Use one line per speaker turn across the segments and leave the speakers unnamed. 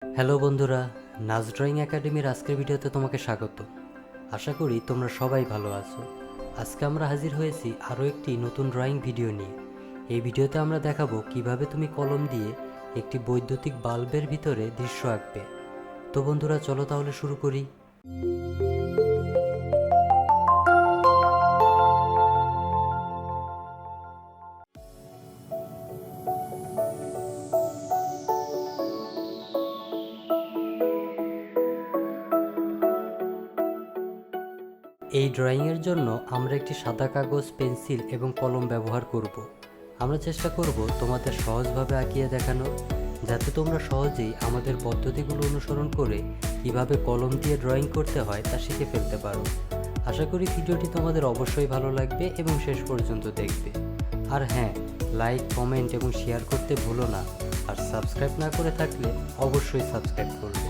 Hello বন্ধুরা, নাচ drawing একাডেমির আজকের ভিডিওতে তোমাকে স্বাগত। আশা করি তোমরা সবাই ভালো আছো। আজকে আমরা হাজির হয়েছি আরও একটি নতুন ড্রয়িং ভিডিও নিয়ে। এই ভিডিওতে আমরা দেখাবো কিভাবে তুমি কলম দিয়ে একটি বৈদ্যুতিক বাল্বের ভিতরে দৃশ্য আঁকবে। তো বন্ধুরা, চলো তাহলে শুরু করি। এই ড্রয়িংয়ের জন্য আমরা একটি সাদা কাগজ, পেন্সিল এবং কলম ব্যবহার করব। আমরা চেষ্টা করব তোমাদের সহজভাবে আঁকিয়ে দেখানো, যাতে তোমরা সহজেই আমাদের পদ্ধতিগুলো অনুসরণ করে কিভাবে কলম দিয়ে ড্রয়িং করতে হয় তা শিখে ফেলতে পারো। আশা করি ভিডিওটি তোমাদের অবশ্যই ভালো লাগবে এবং শেষ পর্যন্ত দেখবে। আর হ্যাঁ, লাইক, কমেন্ট এবং শেয়ার করতে ভুলো না। আর সাবস্ক্রাইব না করে থাকলে অবশ্যই সাবস্ক্রাইব করবে।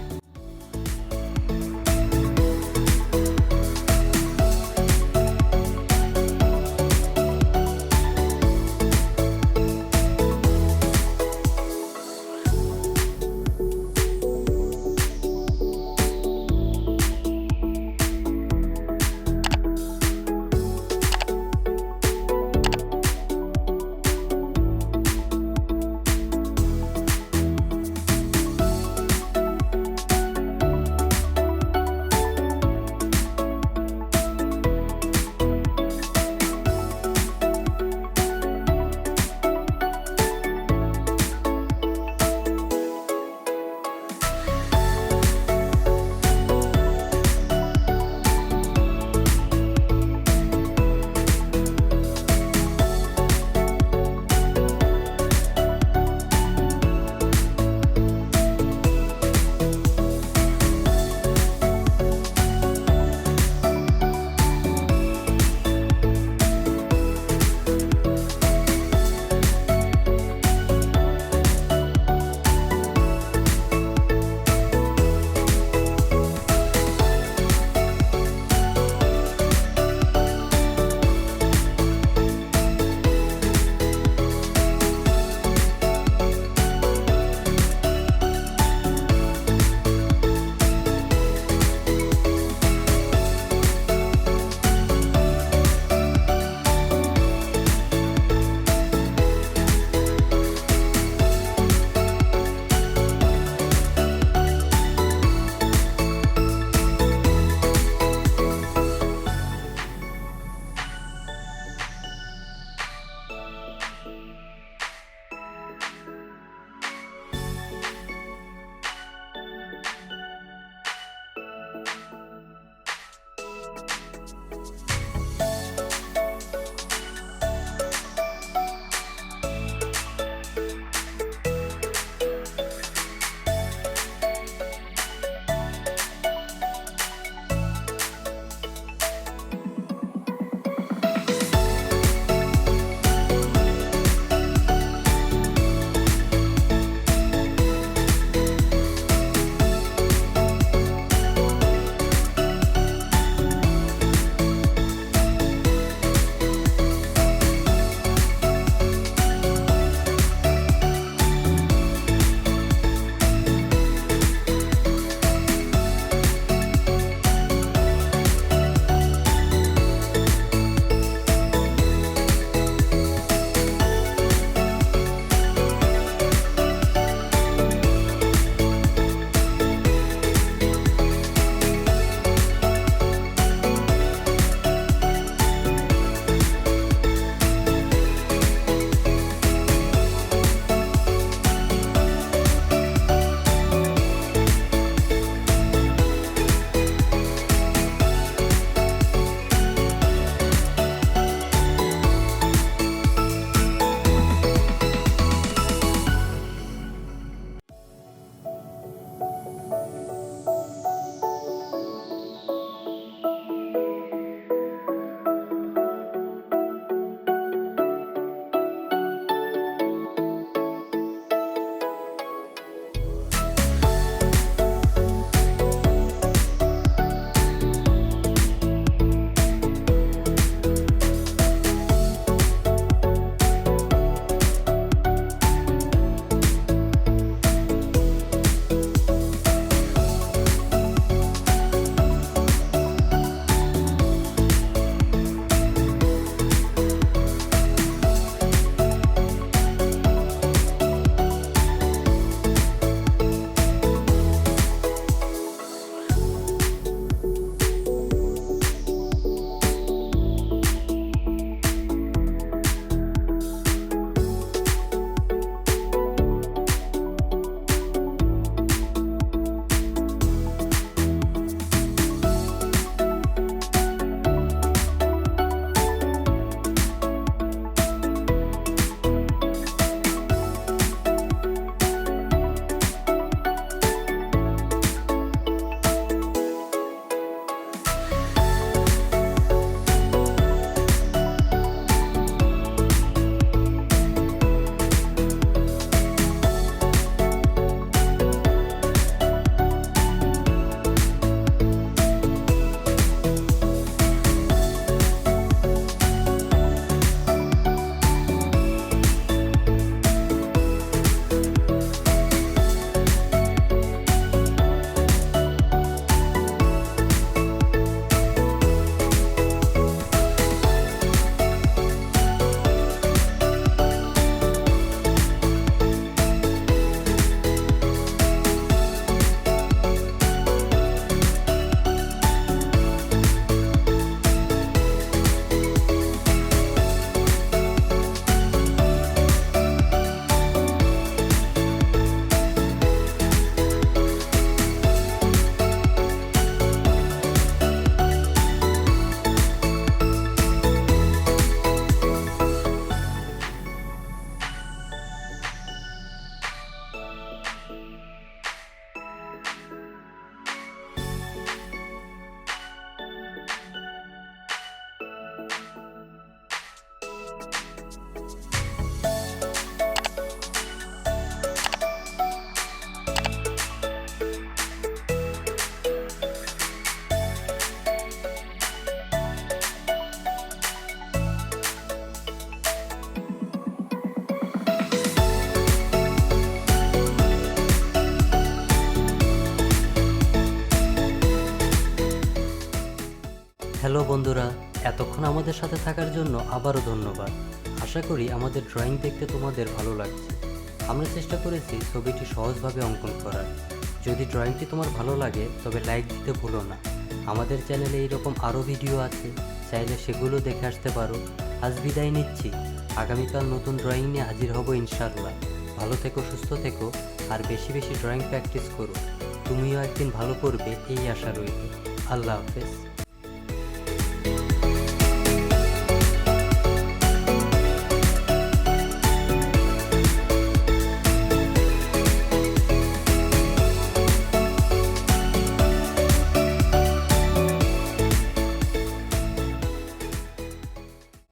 হ্যালো বন্ধুরা, এতক্ষণ আমাদের সাথে থাকার জন্য আবারও ধন্যবাদ। আশা করি আমাদের ড্রয়িং দেখতে তোমাদের ভালো লাগছে। আমরা চেষ্টা করেছি ছবিটি সহজভাবে অঙ্কন করার। যদি ড্রয়িংটি তোমার ভালো লাগে তবে লাইক দিতে ভুলো না। আমাদের চ্যানেলে এইরকম আরও ভিডিও আছে, চাইলে সেগুলো দেখে আসতে পারো। আজ বিদায় নিচ্ছি, আগামীকাল নতুন ড্রয়িং নিয়ে হাজির হব ইনশাআল্লাহ। ভালো থেকো, সুস্থ থেকো, আর বেশি বেশি ড্রয়িং প্র্যাকটিস করো। তুমিও একদিন ভালো করবে এই আশা রইল। আল্লাহ হাফেজ।